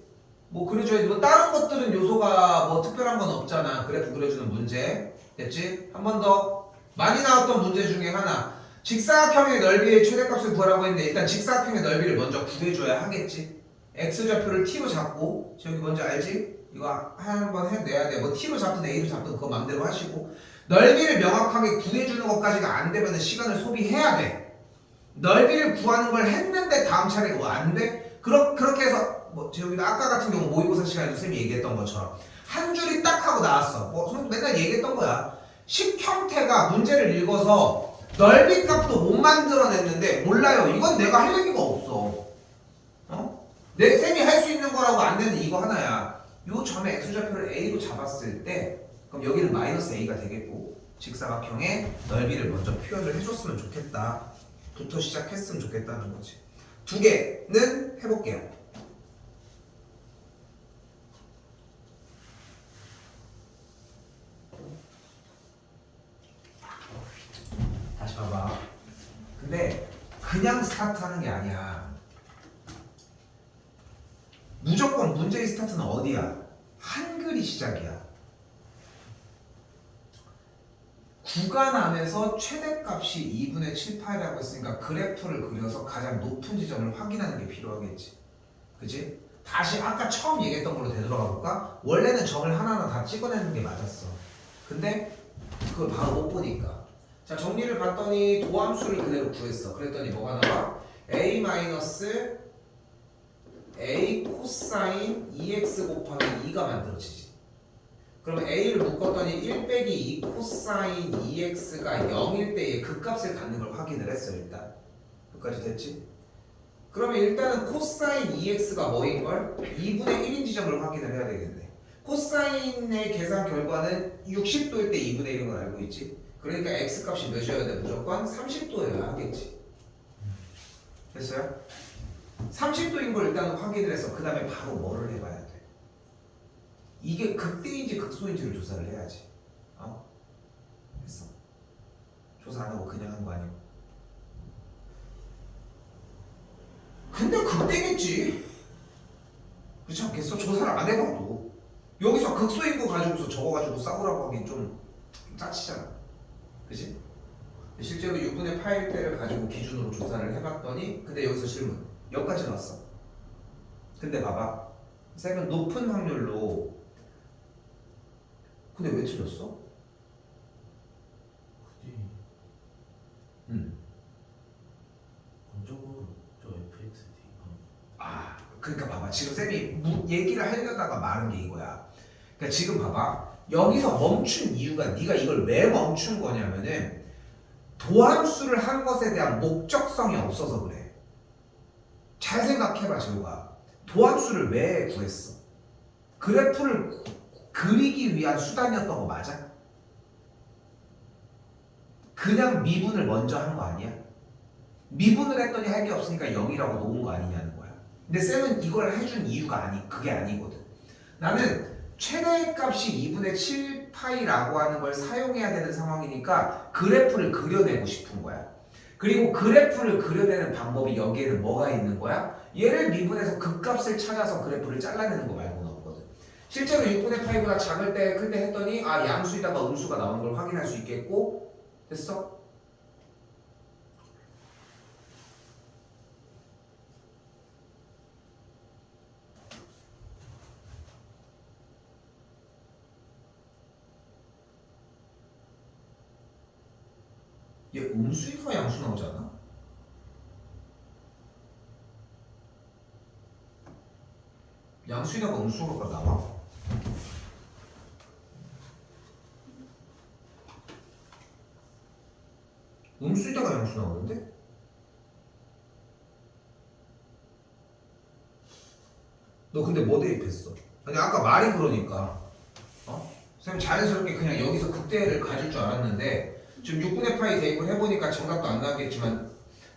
뭐 그려줘야지. 뭐 다른 것들은 요소가 뭐 특별한 건 없잖아. 그래프 그려주는 문제. 됐지? 한 번 더. 많이 나왔던 문제 중에 하나. 직사각형의 넓이의 최대값을 구하라고 했는데 일단 직사각형의 넓이를 먼저 구해줘야 하겠지? x좌표를 t로 잡고 저기 뭔지 알지? 이거 한번 해내야 돼. 뭐 t로 잡든 a로 잡든 그거 맘대로 하시고 넓이를 명확하게 구해주는 것까지가 안 되면 시간을 소비해야 돼. 넓이를 구하는 걸 했는데 다음 차례가 뭐 안 돼? 그렇게 해서 뭐 제가 아까 같은 경우 모의고사 시간에 선생님이 얘기했던 것처럼 한 줄이 딱 하고 나왔어. 뭐 선생님 맨날 얘기했던 거야. 식 형태가 문제를 읽어서 넓이 값도 못 만들어냈는데 몰라요. 이건 내가 할 얘기가 없어. 내 쌤이 할 수 있는 거라고 안 되는 이거 하나야. 요 점에 x좌표를 a로 잡았을 때 그럼 여기는 마이너스 a가 되겠고 직사각형의 넓이를 먼저 표현을 해줬으면 좋겠다. 부터 시작했으면 좋겠다는 거지. 두 개는 해볼게요. 다시 봐봐. 근데 그냥 스타트하는 게 아니야. 무조건 문제의 스타트는 어디야? 한글이 시작이야. 구간 안에서 최대값이 2분의 7파이라고 했으니까 그래프를 그려서 가장 높은 지점을 확인하는 게 필요하겠지. 그치? 다시 아까 처음 얘기했던 걸로 되돌아가 볼까? 원래는 점을 하나하나 다 찍어내는 게 맞았어. 근데 그걸 바로 못 보니까. 자, 정리를 봤더니 도함수를 그대로 구했어. 그랬더니 뭐가 나와? a 마이너스 a 코사인 2x 곱하기 2가 만들어지지. 그러면 a를 묶었더니 1 빼기 2 코사인 2x가 0일 때의 극값을 갖는 걸 확인을 했어 일단. 여기까지 됐지? 그러면 일단은 코사인 2x가 뭐인걸? 2분의 1인 지점을 확인을 해야 되겠네. 코사인의 계산 결과는 60도일 때 2분의 1인 걸 알고 있지? 그러니까 x값이 몇이어야 돼? 무조건 30도여야 하겠지. 됐어요? 30도인 걸 일단 확인을 해서 그 다음에 바로 뭐를 해봐야 돼? 이게 극대인지 극소인지를 조사를 해야지. 됐어. 조사 안 하고 그냥 한 거 아니고. 근데 극대겠지. 그렇지 않겠어? 조사를 안 해봐도. 여기서 극소인 거 가지고서 저거 가지고 싸우라고 하긴 좀 짜치잖아. 그치? 실제로 6분의 8일 때를 가지고 기준으로 조사를 해봤더니 근데 여기서 질문 여기까지 나왔어. 근데 봐봐 쌤은 높은 확률로 근데 왜 틀렸어? 굳이 응. 원적으로 저 fx 대입하는 아 그러니까 봐봐 지금 쌤이 얘기를 하려다가 말한 게 이거야. 그러니까 지금 봐봐 여기서 멈춘 이유가 네가 이걸 왜 멈춘 거냐면은 도함수를 한 것에 대한 목적성이 없어서 그래. 잘 생각해봐 재호가. 도함수를 왜 구했어? 그래프를 그리기 위한 수단이었던 거 맞아? 그냥 미분을 먼저 한 거 아니야? 미분을 했더니 할 게 없으니까 0이라고 놓은 거 아니냐는 거야. 근데 쌤은 이걸 해준 이유가 그게 아니거든. 나는 최대 값이 2분의 7파이라고 하는 걸 사용해야 되는 상황이니까 그래프를 그려내고 싶은 거야. 그리고 그래프를 그려내는 방법이 여기에는 뭐가 있는 거야? 얘를 미분해서 극값을 찾아서 그래프를 잘라내는 거 말고는 없거든. 실제로 6분의 파이보다 작을 때 클 때 했더니 양수에다가 음수가 나오는 걸 확인할 수 있겠고. 됐어? 얘 음수니까 양수 나오지 않아? 양수에다가 음수가 나와? 음수에다가 양수 나오는데? 너 근데 뭐 대입했어? 아니 아까 말이 그러니까 쌤 자연스럽게 그냥 여기서 극대를 가질 줄 알았는데 지금 6분의 파이 대입을 해보니까 정답도 안 나왔겠지만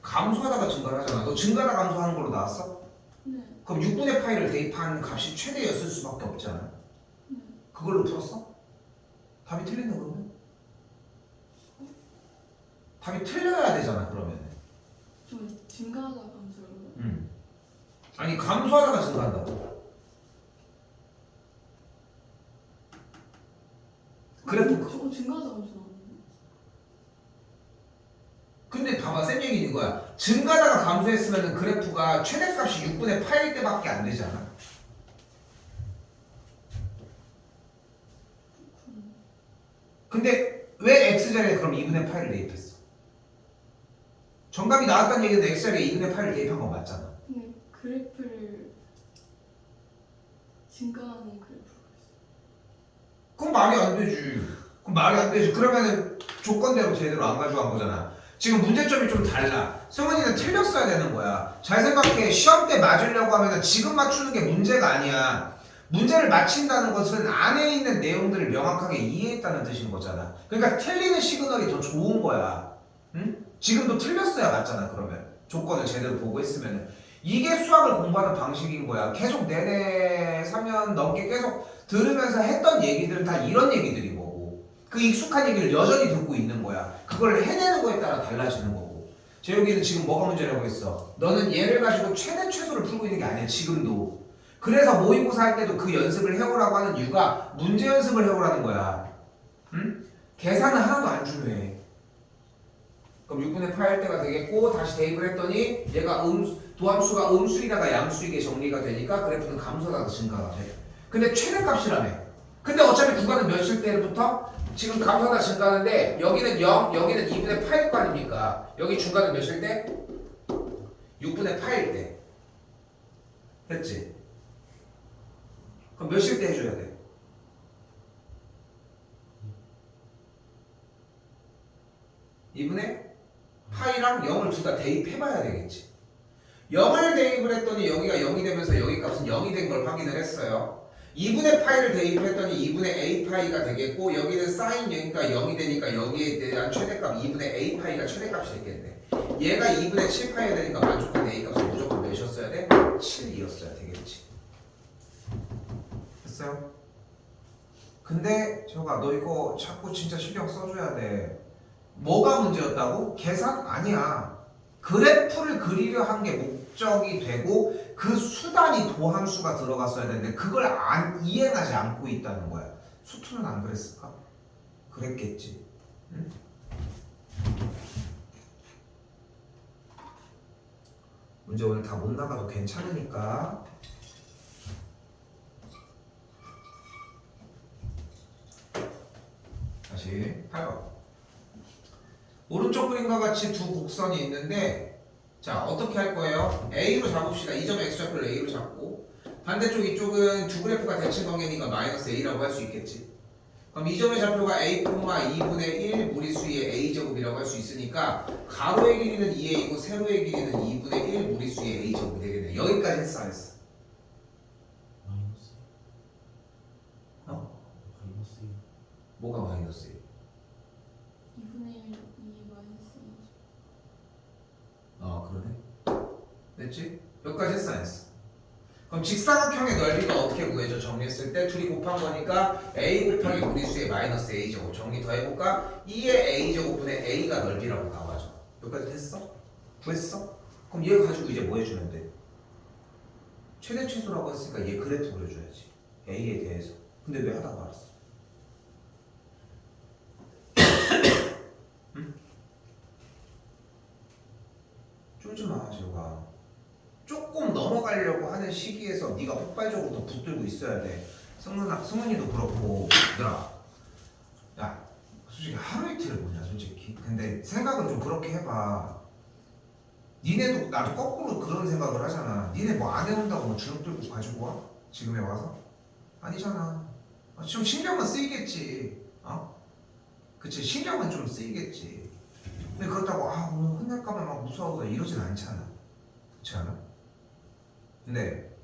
감소하다가 증가를 하잖아. 너 증가하다 감소하는 걸로 나왔어? 네. 그럼 6분의 파이를 대입한 값이 최대였을 수밖에 없잖아. 네. 그걸로 풀었어? 답이 틀린다 그러면? 답이 틀려야 되잖아 그러면. 좀 증가하다 감소로. 아니 감소하다가 증가한다고. 그래프 저거 증가하다 감소 나오는데. 근데 봐봐 쌤 얘기 있는 거야. 증가하다가 감소했으면 그래프가 최대값이 6분의 8일 때밖에 안 되잖아. 근데 왜 x자리에 그럼 2분의 8을 대입했어? 정답이 나왔다는 얘기는 x자리에 2분의 8을 대입한 건 맞잖아. 근데 그래프를 증가하는 그래프가 있어. 그럼 말이 안 되지. 그럼 말이 안 되지. 그러면은 조건대로 제대로 안 가져간 거잖아. 지금 문제점이 좀 달라. 승원이는 틀렸어야 되는 거야. 잘 생각해. 시험 때 맞으려고 하면은 지금 맞추는 게 문제가 아니야. 문제를 맞힌다는 것은 안에 있는 내용들을 명확하게 이해했다는 뜻인 거잖아. 그러니까 틀리는 시그널이 더 좋은 거야. 응? 지금도 틀렸어야 맞잖아. 그러면 조건을 제대로 보고 했으면은 이게 수학을 공부하는 방식인 거야. 계속 내내 3년 넘게 계속 들으면서 했던 얘기들은 다 이런 얘기들인 거고 그 익숙한 얘기를 여전히 듣고 있는 거야. 그걸 해내는 거에 따라 달라지는 거고. 재욱이는 지금 뭐가 문제라고 했어? 너는 얘를 가지고 최대 최소를 풀고 있는 게 아니야. 지금도. 그래서 모의고사 할 때도 그 연습을 해오라고 하는 이유가 문제 연습을 해오라는 거야. 응? 계산은 하나도 안 중요해. 그럼 6분의 8 할 때가 되겠고 다시 대입을 했더니 얘가 도함수가 음수이다가 양수이게 정리가 되니까 그래프는 감소하다가 증가가 돼. 근데 최대값이라며. 근데 어차피 구간은 몇일 때부터? 지금 감소하다 증가하는데 여기는 0, 여기는 2분의 8일 거 아닙니까? 여기 중간은 몇일 때? 6분의 8일 때. 했지? 그럼 몇일 때 해줘야 돼? 2분의 파이랑 0을 둘 다 대입해봐야 되겠지. 0을 대입을 했더니 여기가 0이 되면서 여기 값은 0이 된 걸 확인을 했어요. 2분의 파이를 대입했더니 2분의 a 파이가 되겠고 여기는 사인 0이니까 0이 되니까 여기에 대한 최대값 2분의 a 파이가 최대값이 되겠네. 얘가 2분의 7 파이가 되니까 만족한 a 값은 무조건 몇이었어야 돼? 7이었어야 되겠지. 됐어요? 근데 저가 너 이거 자꾸 진짜 신경 써줘야 돼. 뭐가 문제였다고? 계산? 아니야. 그래프를 그리려 한 게 목적이 되고 그 수단이 도함수가 들어갔어야 되는데 그걸 이행하지 않고 있다는 거야. 수투는 안 그랬을까? 그랬겠지. 응? 문제 오늘 다 못 나가도 괜찮으니까. 다시 8번. 오른쪽 그림과 같이 두 곡선이 있는데 자 어떻게 할 거예요? A로 잡읍시다. 이 점의 x좌표를 A로 잡고 반대쪽 이쪽은 두 그래프가 대칭 관계니까 마이너스 A라고 할 수 있겠지. 그럼 이 점의 좌표가 A, 2분의 1 무리수의 A제곱이라고 할 수 있으니까 가로의 길이는 2A이고 세로의 길이는 2분의 1 무리수의 A제곱이 되겠네. 여기까지 했어 안 했어? 마이너스. 어? 마이너스. 뭐가 마이너스 1? 2분의 1, 2 마이너스 2. 아 그러네. 됐지? 여기까지 했어 안 했어? 그럼 직사각형의 넓이가 어떻게 구해져? 정리했을 때 둘이 곱한 거니까 a 곱하기 무리수의 마이너스 a제곱. 정리 더 해볼까? 2의 a제곱분의 a가 넓이라고 나와줘. 여기까지 됐어? 구했어? 그럼 얘 가지고 이제 뭐 해주면 돼? 최대 최소라고 했으니까 얘 그래프 그려줘야지. a에 대해서. 근데 왜 하다가 말았어? 응? 쫄지 마 재호가. 조금 넘어가려고 하는 시기에서 네가 폭발적으로 더 붙들고 있어야 돼. 승훈이도 그렇고 얘들아 야 솔직히 하루 이틀을 뭐냐 솔직히. 근데 생각은 좀 그렇게 해봐. 니네도 나도 거꾸로 그런 생각을 하잖아. 니네 뭐 안 해온다고 뭐 주눅 들고 가지고 와? 지금에 와서? 아니잖아. 좀 신경은 쓰이겠지. 어? 그치 신경은 좀 쓰이겠지. 근데 그렇다고 아 오늘 혼날까봐 막 무서워 이러진 않잖아. 그렇지 않아? 근데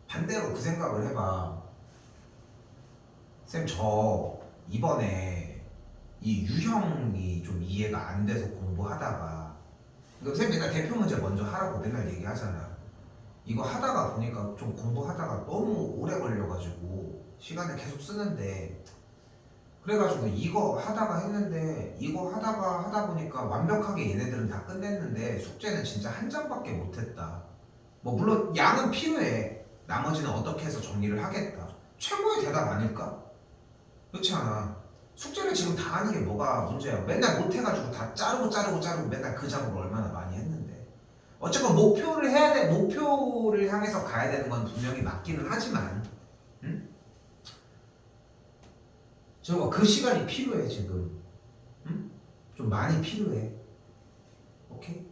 반대로 그 생각을 해봐. 쌤 저 이번에 이 유형이 좀 이해가 안 돼서 공부하다가 그럼 쌤 맨날 대표 문제 먼저 하라고 맨날 얘기하잖아. 이거 하다가 보니까 좀 공부하다가 너무 오래 걸려가지고 시간을 계속 쓰는데 그래가지고 이거 하다가 했는데 이거 하다가 하다 보니까 완벽하게 얘네들은 다 끝냈는데 숙제는 진짜 한 장밖에 못했다. 뭐 물론 양은 필요해. 나머지는 어떻게 해서 정리를 하겠다. 최고의 대답 아닐까? 그렇지 않아. 숙제를 지금 다 하는 게 뭐가 문제야. 맨날 못해가지고 다 자르고 맨날 그 작업을 얼마나 많이 했는데. 어쨌건 목표를 해야 돼. 목표를 향해서 가야 되는 건 분명히 맞기는 하지만 응? 저거 그 시간이 필요해 지금. 응? 좀 많이 필요해. 오케이?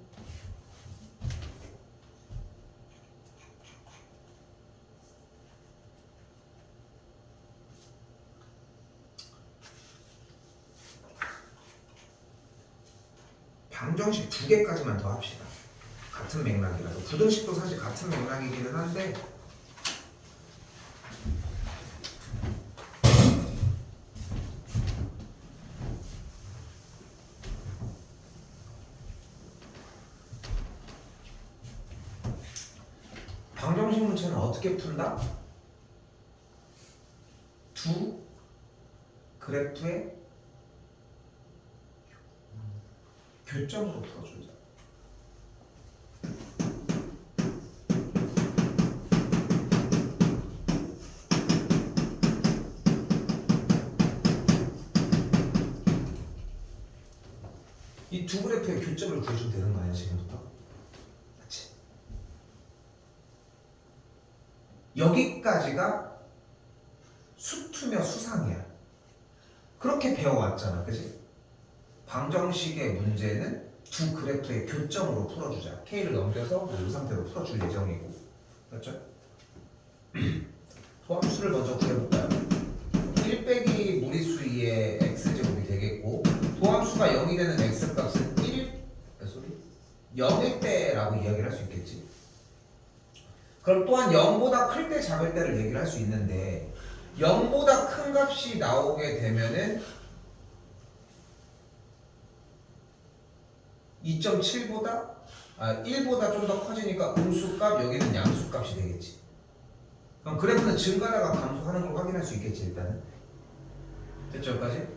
방정식 2개까지만 더 합시다. 같은 맥락이라서. 부등식도 사실 같은 맥락이기는 한데 방정식 문제는 어떻게 푼다? 두 그래프의 교점으로 풀어주자. 이 두 그래프의 교점을 구해주면 되는 거 아니야 지금부터? 그렇지? 여기까지가 수투며 수상이야. 그렇게 배워왔잖아, 그지? 방정식의 문제는 두 그래프의 교점으로 풀어주자. K를 넘겨서 이 상태로 풀어줄 예정이고 맞죠? 도함수를 먼저 구해볼까요? 1 빼기 무리수 2의 x제곱이 되겠고 도함수가 0이 되는 x값은 0일 때라고 이야기를 할 수 있겠지. 그럼 또한 0보다 클 때 작을 때를 얘기를 할 수 있는데 0보다 큰 값이 나오게 되면은 2.7보다 1보다 좀 더 커지니까 음수값 여기는 양수값이 되겠지. 그럼 그래프는 증가하다가 감소하는 걸 확인할 수 있겠지 일단은. 됐죠 여기까지?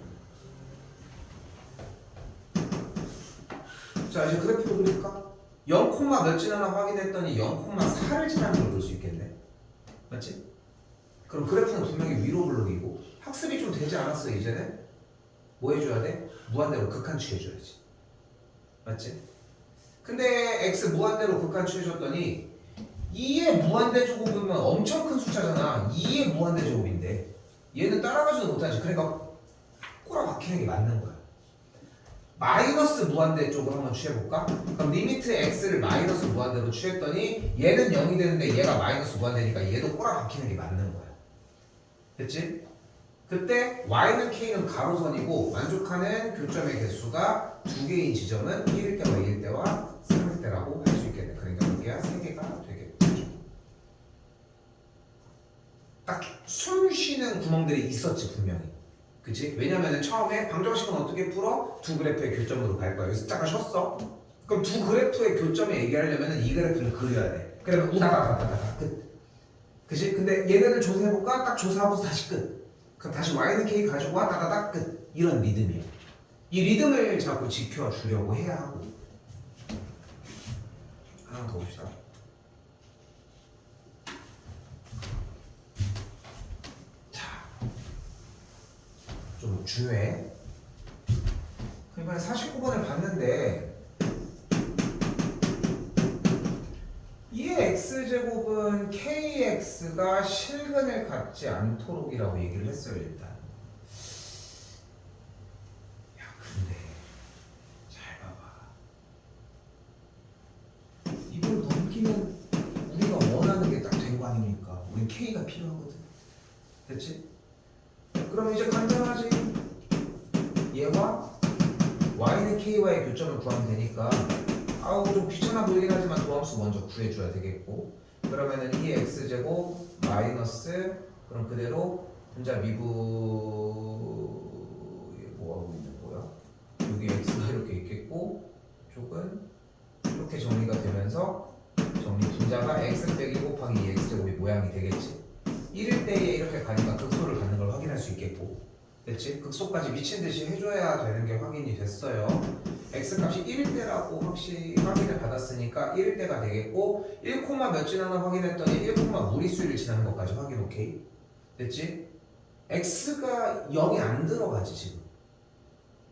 자 이제 그래프를 그릴까? 0, 몇 지나나 확인했더니 0,4를 지나는 걸 볼 수 있겠네. 맞지? 그럼 그래프는 분명히 위로 블록이고 학습이 좀 되지 않았어 이제는? 뭐 해줘야 돼? 무한대로 극한 취해줘야지. 맞지? 근데 x 무한대로 극한 취해줬더니 2의 무한대 제곱이면 엄청 큰 숫자잖아. 2의 무한대 제곱인데 얘는 따라가지도 못하지. 그러니까 꼬라 박히는 게 맞는 거야. 마이너스 무한대 쪽으로 한번 취해볼까? 그럼 리미트 x를 마이너스 무한대로 취했더니 얘는 0이 되는데 얘가 마이너스 무한대니까 얘도 꼬라 박히는 게 맞는 거야. 됐지? 그때 y는 k는 가로선이고 만족하는 교점의 개수가 두 개인 지점은 1일 때와 2일 때와 3일 때라고 할 수 있겠네. 그러니까 여기가 3개가 되겠죠. 딱 숨 쉬는 구멍들이 있었지 분명히. 그치? 왜냐면은 처음에 방정식은 어떻게 풀어? 두 그래프의 교점으로 갈 거야. 여기서 잠깐 쉬었어. 그럼 두 그래프의 교점을 얘기하려면은 이 그래프를 그려야 돼. 그러면 우다다다다다 끝. 그치? 근데 얘네들 조사해볼까? 딱 조사하고서 다시 끝. 그럼 다시 y는 k 가지고 와 따다닥 끝. 이런 리듬이야. 이 리듬을 자꾸 지켜주려고 해야 하고. 하나 더 봅시다. 좀 중요해. 이번에 49번을 봤는데 이의 x제곱은 kx가 실근을 갖지 않도록이라고 얘기를 했어요 일단. 야 근데 잘 봐봐. 이걸 넘기면 우리가 원하는 게 딱 된 거 아닙니까? 우린 k가 필요하거든. 됐지? 그럼 이제 간단하지. 얘와 y는 k와의 교점을 구하면 되니까 아우 좀 귀찮아 보이긴 하지만 도함수 먼저 구해줘야 되겠고 그러면은 2x제곱 마이너스 그럼 그대로 분자 미분 뭐하고 있는 거야? 여기 x가 이렇게 있겠고 쪽은 이렇게 정리가 되면서 정리 분자가 x 빼기 곱하기 2x제곱이 모양이 되겠지. 1일 때에 이렇게 가니까 극소를 갖는 걸 확인할 수 있겠고 됐지? 극소까지 미친듯이 해줘야 되는 게 확인이 됐어요. x값이 1일 때라고 확인을 받았으니까 1일 때가 되겠고 1, 몇 지나나 확인했더니 1, 무리수를 지나는 것까지 확인 오케이? 됐지? x가 0이 안 들어가지 지금.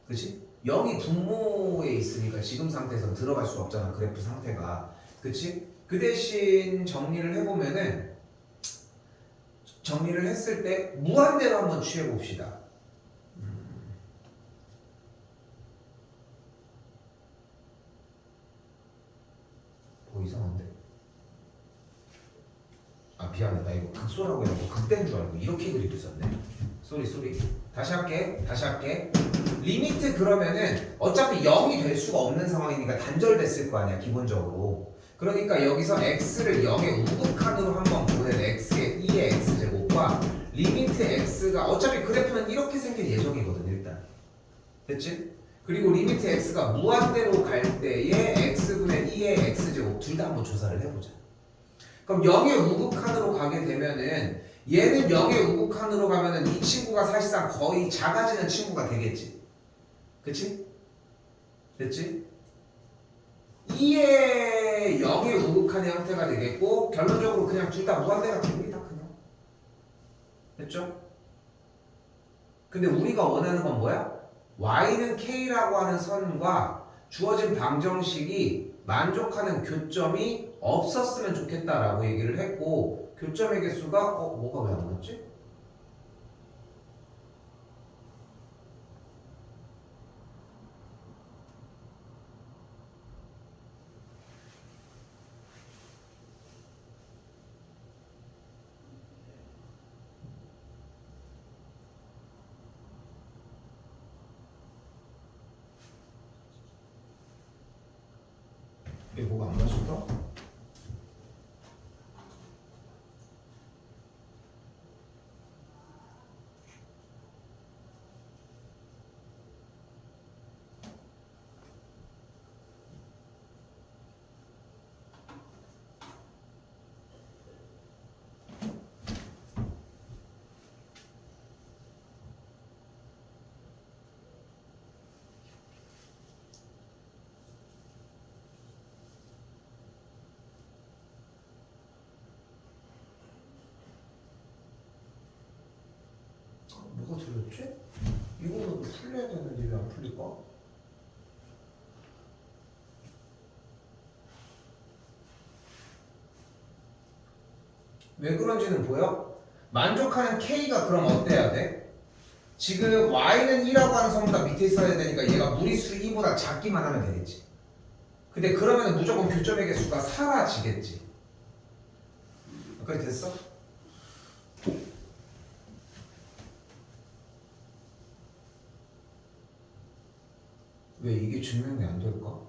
그치? 0이 분모에 있으니까 지금 상태에서 들어갈 수 없잖아 그래프 상태가. 그치? 그 대신 정리를 해보면은 정리를 했을 때 무한대로 한번 취해봅시다. 뭐 이상한데? 아 미안해 나 이거 극소라고 해놓고 극대인 줄 알고 이렇게 그리고 있었네. 쏘리 다시 할게. 리미트 그러면은 어차피 0이 될 수가 없는 상황이니까 단절됐을 거 아니야 기본적으로. 그러니까 여기서 x를 0의 우극한으로 한번 보낸 x의 2의 x제곱과 리미트 x가 어차피 그래프는 이렇게 생길 예정이거든 일단. 됐지? 그리고 리미트 x가 무한대로 갈 때의 x분의 2의 x제곱 둘 다 한번 조사를 해보자. 그럼 0의 우극한으로 가게 되면은 얘는 0의 우극한으로 가면은 이 친구가 사실상 거의 작아지는 친구가 되겠지. 그치? 됐지? 2의 0의 우극한의 형태가 되겠고 결론적으로 그냥 둘 다 무한대가 됩니다 그냥. 됐죠? 근데 우리가 원하는 건 뭐야? y는 k라고 하는 선과 주어진 방정식이 만족하는 교점이 없었으면 좋겠다라고 얘기를 했고 교점의 개수가 뭐가 왜 안 맞지? 이게 뭐가 안 맞을까? 뭐가 틀렸지? 이거는 풀려야 되는데 왜 안 풀릴까? 왜 그런지는 보여? 만족하는 K가 그럼 어때야 돼? 지금 Y는 2라고 하는 성보다 밑에 있어야 되니까 얘가 무리수 2보다 작기만 하면 되겠지. 근데 그러면 무조건 교점의 개수가 사라지겠지. 여기까지 됐어? 왜 이게 증명이 안 될까?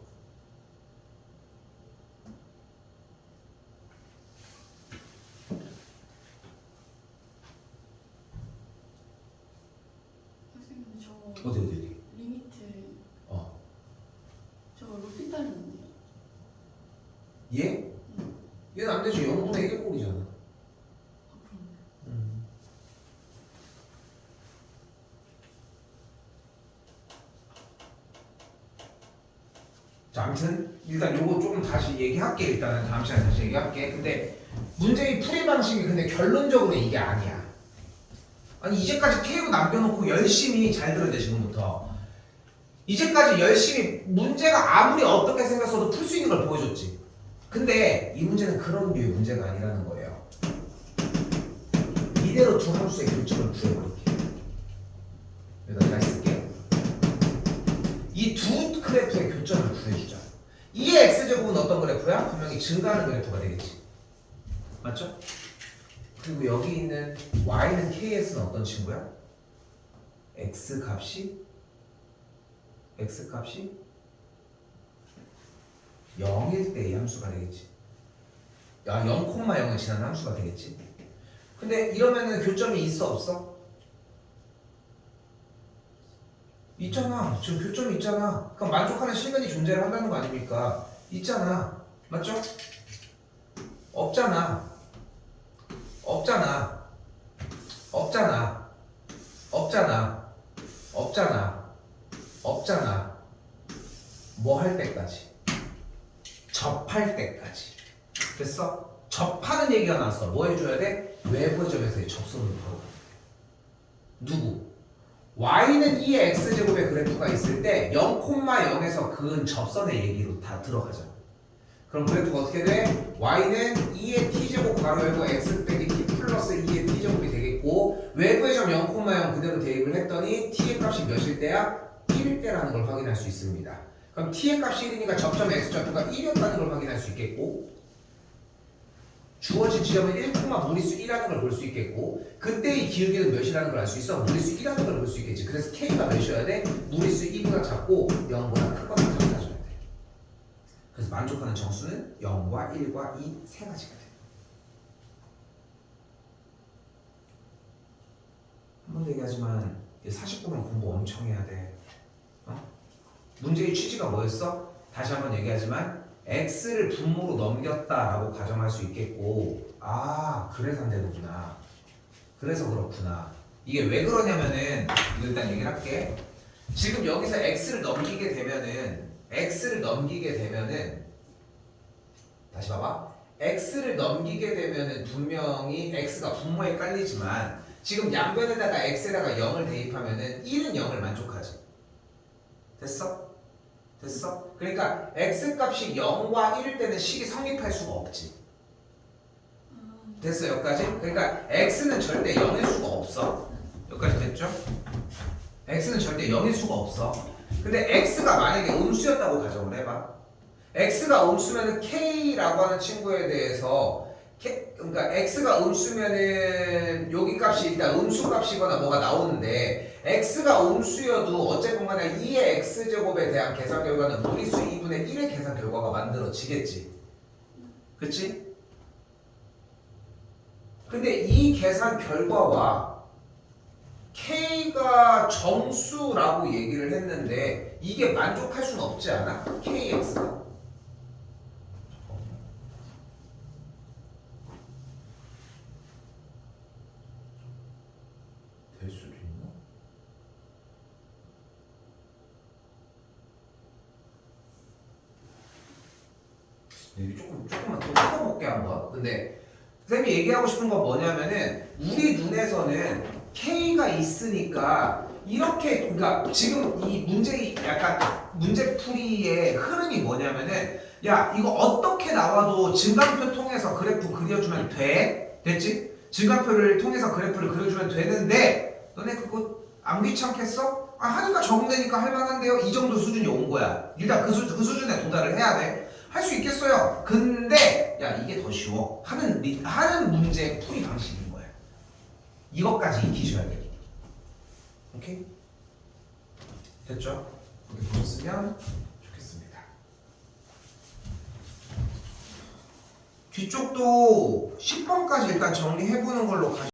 선생님 저 어디? 리미트 어. 저거 루피 따르는데요? 얘? 얘는 안 되지. 0분의 1 꼴이잖아. 아 그럼 자, 아무튼 일단 요거 조금 다시 얘기할게. 일단은 다음 시간에 다시 얘기할게. 근데 문제의 풀이 방식이 근데 결론적으로 이게 아니야. 아니 이제까지 K로 남겨놓고 열심히 잘 들어야 돼. 지금부터 이제까지 열심히 문제가 아무리 어떻게 생겼어도 풀 수 있는 걸 보여줬지. 근데 이 문제는 그런 류의 문제가 아니라는 거예요. 이대로 두 함수의 교점을 구해버릴게. 여기다 쓸게요. 이 두 그래프의 교점을 구해주자. 이의 x제곱은 어떤 그래프야? 분명히 증가하는 그래프가 되겠지. 맞죠? 그리고 여기 있는 y는 ks는 어떤 친구야? x값이 0일 때 이 함수가 되겠지. 야, 0,0을 지난 함수가 되겠지. 근데 이러면은 교점이 있어 없어? 있잖아. 지금 교점이 있잖아. 그럼 만족하는 실근이 존재를 한다는 거 아닙니까? 있잖아. 맞죠? 없잖아. 없잖아. 없잖아. 없잖아. 없잖아. 없잖아. 뭐 할 때까지? 접할 때까지. 됐어? 접하는 얘기가 나왔어. 뭐 해줘야 돼? 외부의 점에서의 접선을 바로. 누구? y는 2의 x제곱의 그래프가 있을 때 0,0에서 그은 접선의 얘기로 다 들어가죠. 그럼 그래프가 어떻게 돼? y는 2의 t제곱 가로 열고 x 빼기 t 플러스 2의 t제곱이 되겠고 외부의 점 0,0 그대로 대입을 했더니 t의 값이 몇일 때야? 1일 때라는 걸 확인할 수 있습니다. 그럼 t의 값이 1이니까 접점 x좌표가 1이었다는 걸 확인할 수 있겠고 주어진 지점은 1, 무리수 1이라는 걸 볼 수 있겠고 그때의 기울기는 몇이라는 걸 알 수 있어? 무리수 1이라는 걸 볼 수 있겠지. 그래서 K가 몇이어야 돼? 무리수 2보다 작고 0보다 크거나 같아져야 돼. 그래서 만족하는 정수는 0과 1과 2 세 가지가 돼. 한 번 더 얘기하지만 40분은 공부 엄청 해야 돼. 문제의 취지가 뭐였어? 다시 한번 얘기하지만 x를 분모로 넘겼다라고 가정할 수 있겠고 그래서 안 되는구나. 그래서 그렇구나. 이게 왜 그러냐면은 이거 일단 얘기를 할게. 지금 여기서 x를 넘기게 되면은 다시 봐봐. x를 넘기게 되면은 분명히 x가 분모에 깔리지만 지금 양변에다가 x에다가 0을 대입하면은 1은 0을 만족하지. 됐어? 그러니까 x값이 0과 1일 때는 식이 성립할 수가 없지. 됐어 여기까지? 그러니까 x는 절대 0일 수가 없어. 여기까지 됐죠? x는 절대 0일 수가 없어. 근데 x가 만약에 음수였다고 가정을 해봐. x가 음수면은 k라고 하는 친구에 대해서 그러니까 x가 음수면은 여기 값이 일단 음수 값이거나 뭐가 나오는데 x가 음수여도 어쨌건 간에 2의 x제곱에 대한 계산 결과는 무리수 2분의 1의 계산 결과가 만들어지겠지. 그치? 근데 이 계산 결과와 k가 정수라고 얘기를 했는데 이게 만족할 수는 없지 않아? kx가. 될 수도 있나? 여기 조금만 더 풀어볼게 한번. 근데 쌤이 얘기하고 싶은 건 뭐냐면은 우리 눈에서는 K가 있으니까 이렇게 그러니까 지금 이 문제 약간 문제풀이의 흐름이 뭐냐면은 야 이거 어떻게 나와도 증강표 통해서 그래프 그려주면 돼? 됐지? 증강표를 통해서 그래프를 그려주면 되는데 너네 그거 안 귀찮겠어? 아 하니까 적응되니까 할만한데요? 이 정도 수준이 온 거야. 일단 그 수준에 도달을 해야 돼. 할 수 있겠어요. 근데 야 이게 더 쉬워. 하는 문제 풀이 방식인 거야. 이것까지 익히셔야 돼. 오케이? 됐죠? 이렇게 보셨으면 좋겠습니다. 뒤쪽도 10번까지 일단 정리해보는 걸로 가시죠.